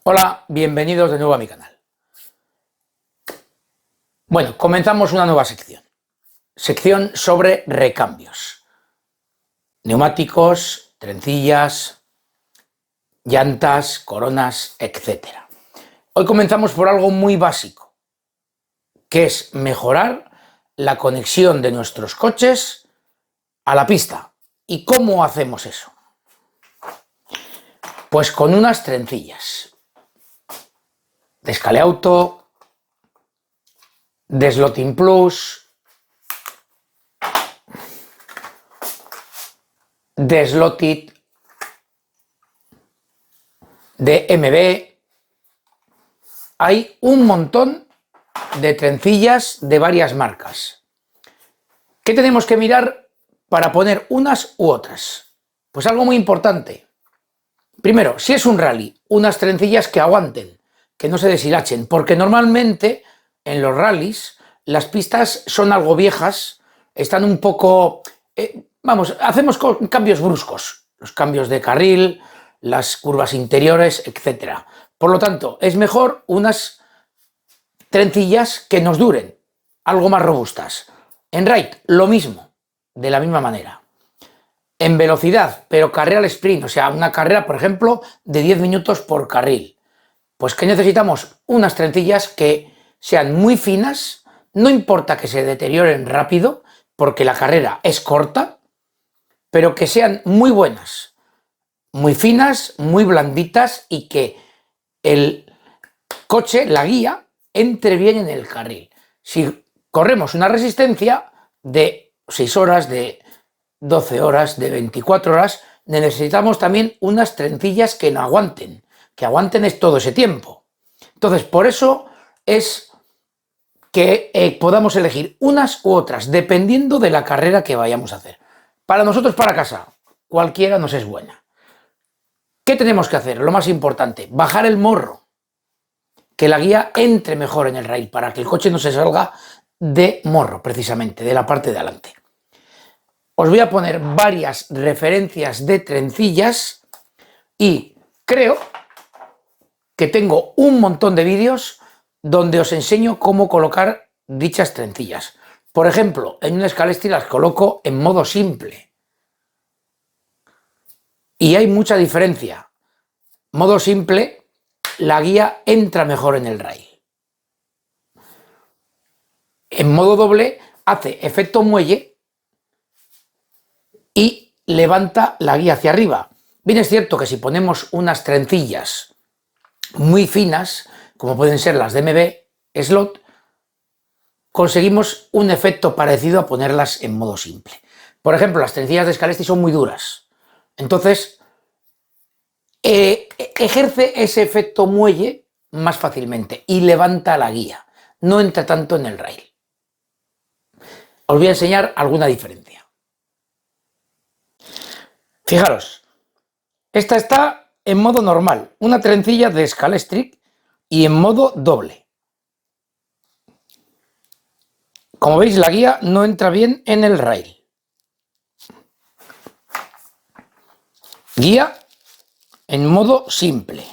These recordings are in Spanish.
Hola, bienvenidos de nuevo a mi canal. Bueno, comenzamos una nueva sección. Sección sobre recambios. Neumáticos, trencillas, llantas, coronas, etc. Hoy comenzamos por algo muy básico, que es mejorar la conexión de nuestros coches a la pista. ¿Y cómo hacemos eso? Pues con unas trencillas de Scaleauto, de Slotting Plus, de Slotted, de MB. Hay un montón de trencillas de varias marcas. ¿Qué tenemos que mirar para poner unas u otras? Pues algo muy importante. Primero, si es un rally, unas trencillas que aguanten, que no se deshilachen, porque normalmente en los rallies las pistas son algo viejas, están un poco... hacemos cambios bruscos, los cambios de carril, las curvas interiores, etc. Por lo tanto, es mejor unas trencillas que nos duren, algo más robustas. En raid, lo mismo, de la misma manera. En velocidad, pero carrera al sprint, o sea, una carrera, por ejemplo, de 10 minutos por carril. Pues que necesitamos unas trencillas que sean muy finas, no importa que se deterioren rápido, porque la carrera es corta, pero que sean muy buenas, muy finas, muy blanditas y que el coche, la guía, entre bien en el carril. Si corremos una resistencia de 6 horas, de 12 horas, de 24 horas, necesitamos también unas trencillas que no aguanten, todo ese tiempo. Entonces, por eso es que podamos elegir unas u otras, dependiendo de la carrera que vayamos a hacer. Para nosotros, para casa, cualquiera nos es buena. ¿Qué tenemos que hacer? Lo más importante, bajar el morro, que la guía entre mejor en el rail, para que el coche no se salga de morro, precisamente, de la parte de adelante. Os voy a poner varias referencias de trencillas y creo que tengo un montón de vídeos donde os enseño cómo colocar dichas trencillas. Por ejemplo, en un Scalestri las coloco en modo simple. Y hay mucha diferencia. Modo simple, la guía entra mejor en el rail. En modo doble, hace efecto muelle y levanta la guía hacia arriba. Bien es cierto que si ponemos unas trencillas muy finas, como pueden ser las de MB Slot, conseguimos un efecto parecido a ponerlas en modo simple. Por ejemplo, las trencillas de Scalestri son muy duras, entonces ejerce ese efecto muelle más fácilmente y levanta la guía, no entra tanto en el rail. Os voy a enseñar alguna diferencia. Fijaros, esta está en modo normal, una trencilla de Scalestri y en modo doble. Como veis, la guía no entra bien en el rail. Guía en modo simple.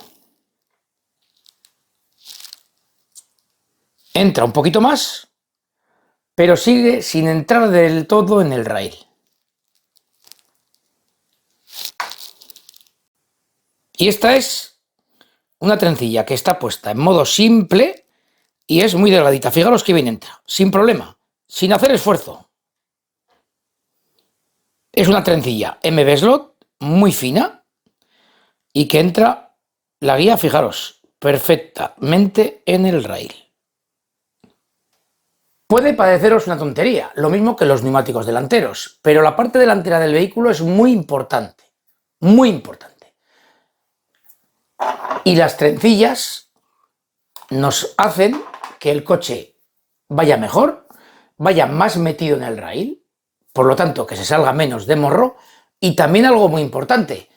Entra un poquito más, pero sigue sin entrar del todo en el rail. Y esta es una trencilla que está puesta en modo simple y es muy delgadita. Fijaros que bien entra, sin problema, sin hacer esfuerzo. Es una trencilla MB Slot muy fina y que entra la guía, fijaros, perfectamente en el rail. Puede pareceros una tontería, lo mismo que los neumáticos delanteros, pero la parte delantera del vehículo es muy importante, muy importante. Y las trencillas nos hacen que el coche vaya mejor, vaya más metido en el rail, por lo tanto que se salga menos de morro, y también algo muy importante,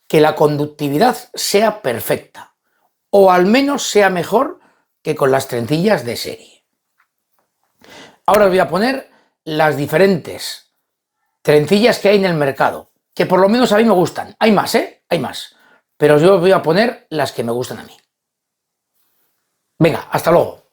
que la conductividad sea perfecta, o al menos sea mejor que con las trencillas de serie. Ahora os voy a poner las diferentes trencillas que hay en el mercado, que por lo menos a mí me gustan. Hay más, hay más, pero yo os voy a poner las que me gustan a mí. Venga, hasta luego.